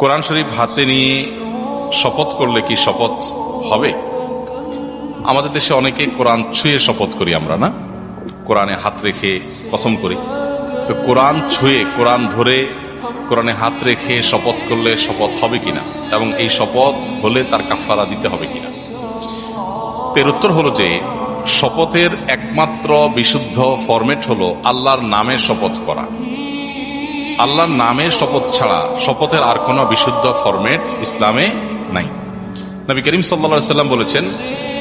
কোরআন শরীফ হাতে নিয়ে শপথ করলে কি শপথ হবে? আমাদের দেশে অনেকে কোরআন ছুঁয়ে শপথ করি আমরা, না? কোরআনে হাত রেখে কসম করি। তো কোরআন ছুঁয়ে, কোরআন ধরে, কোরআনে হাত রেখে শপথ করলে শপথ হবে কিনা, এবং এই শপথ হলে তার কাফারা দিতে হবে কিনা? এর উত্তর হলো যে শপথের একমাত্র বিশুদ্ধ ফরম্যাট হলো আল্লাহর নামে শপথ করা। আল্লাহর নামে শপথ ছাড়া শপথের আর কোনো বিশুদ্ধ ফরম্যাট ইসলামে নাই। নবী করিম সাল্লাল্লাহু আলাইহি ওয়াসাল্লাম বলেছেন,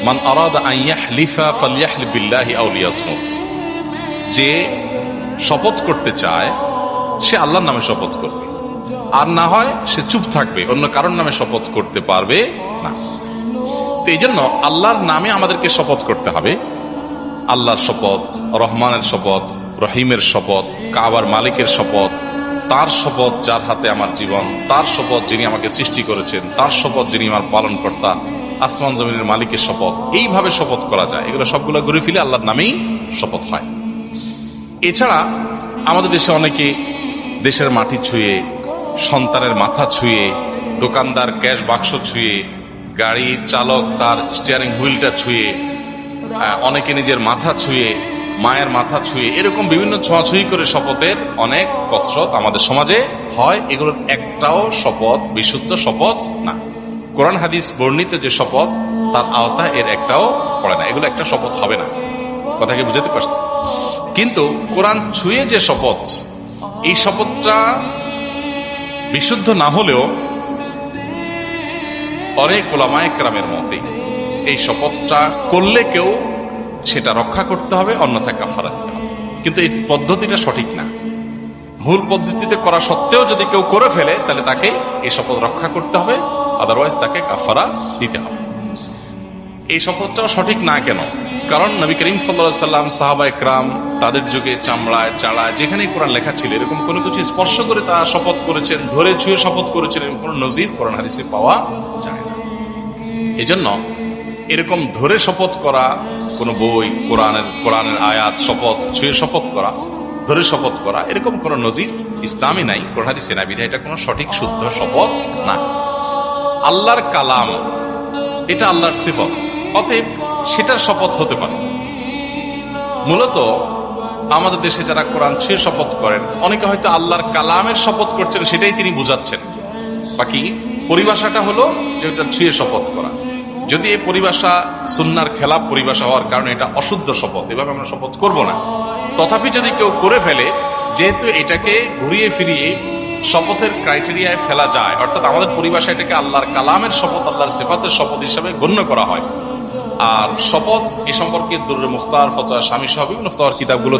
মান আরাদা আন ইয়াহলিফা ফালইয়াহলিফ বিল্লাহি আও লিয়াসমুত। যে শপথ করতে চায় সে আল্লাহর নামে শপথ করবে, আর না হয় সে চুপ থাকবে, অন্য কারোর নামে শপথ করতে পারবে না। তো এই জন্য আল্লাহর নামে আমাদেরকে শপথ করতে হবে। আল্লাহর শপথ, রহমানের শপথ, রহিমের শপথ, কাবার মালিকের শপথ, তার শপথ যার হাতে আমার জীবন, তার শপথ যিনি আমাকে সৃষ্টি করেছেন, তার শপথ যিনি আমার পালনকর্তা, আসমান জমিনের মালিকের শপথ। এইভাবে শপথ করা যায়। এগুলো সবগুলো ঘুরে ফিরে আল্লাহর নামেই শপথ হয়। এছাড়া আমাদের দেশে অনেকে দেশের মাটি ছুঁয়ে, সন্তানের মাথা ছুঁয়ে, দোকানদার ক্যাশ বাক্স ছুঁয়ে, গাড়ি চালক তার স্টিয়ারিং হুইলটা ছুঁয়ে, অনেকে নিজের মাথা ছুঁয়ে, মায়ের মাথা ছুঁয়ে, এরকম বিভিন্ন ছোঁয়াছুঁয়ি করে শপথের অনেক কসরত আমাদের সমাজে হয়। এগুলোর একটাও শপথ বিশুদ্ধ শপথ না। কোরআন হাদিস বর্ণিত যে শপথ তার আওতা এর একটাও পড়ে না। এগুলো একটা শপথ হবে না। কথাকে বুঝাতে পারছি? কিন্তু কোরআন ছুঁয়ে যে শপথ, এই শপথটা বিশুদ্ধ না হলেও অনেক উলামায়ে কেরামের মতে এই শপথটা করলে কেউ সেটা রক্ষা করতে হবে, অন্যথায় কাফারা দিতে হবে। কিন্তু এই পদ্ধতিটা সঠিক না। ভুল পদ্ধতিতে করা সত্ত্বেও যদি কেউ করে ফেলে তাহলে তাকে এই শপথ রক্ষা করতে হবে, আদারওয়াইজ তাকে কাফারা দিতে হবে। এই শপথটাও সঠিক না কেন? কারণ নবী করিম সাল্লাল্লাহু আলাইহি ওয়াসাল্লাম, সাহাবায়ে কেরাম তাদের যুগে চামড়ায়, চাড়ায়, যেখানেই কোরআন লেখা ছিল এরকম কোনো কিছু স্পর্শ করে তারা শপথ করেছেন, ধরে ছুঁয়ে শপথ করেছেন, এরকম কোনো নজির কোরআন হাদিসে পাওয়া যায় না। এজন্য এরকম ধরে শপথ করা কোন বই, কোরআনের আয়াত, শপথ ছুঁয়ে শপথ করা, ধরে শপথ করা, এরকম কোন নজির ইসলামে নাই, কোরআন হাদিসে নাই। বিধায় এটা কোনো সঠিক শুদ্ধ শপথ না। আল্লাহর কালাম এটা আল্লাহর সিফত, অতএব সেটার শপথ হতে পারে। মূলত আমাদের দেশে যারা কোরআন ছুঁয়ে শপথ করেন, অনেকে হয়তো আল্লাহর কালামের শপথ করছেন, সেটাই তিনি বুঝাচ্ছেন। বাকি পরিভাষাটা হলো যে ওটা ছুঁয়ে শপথ করা। যদি এই পরিভাষা সুন্নাহর খেলাফ পরিভাষা হওয়ার কারণে এটা অশুদ্ধ শপথ, এভাবে আমরা শপথ করব না। তথাপি যদি কেউ করে ফেলে, যেহেতু এটাকে ঘুরিয়ে ফিরিয়ে শপথের ক্রাইটেরিয়ায় ফেলা যায়, অর্থাৎ আমাদের পরিভাষা এটাকে আল্লাহর কালামের শপথ, আল্লাহর সিফাতের শপথ হিসাবে গণ্য করা হয়। আর শপথ এ সম্পর্কে দুররে মুখতার, ফতোয়া শামী সহ বিভিন্ন ফতোয়ার কিতাবগুলো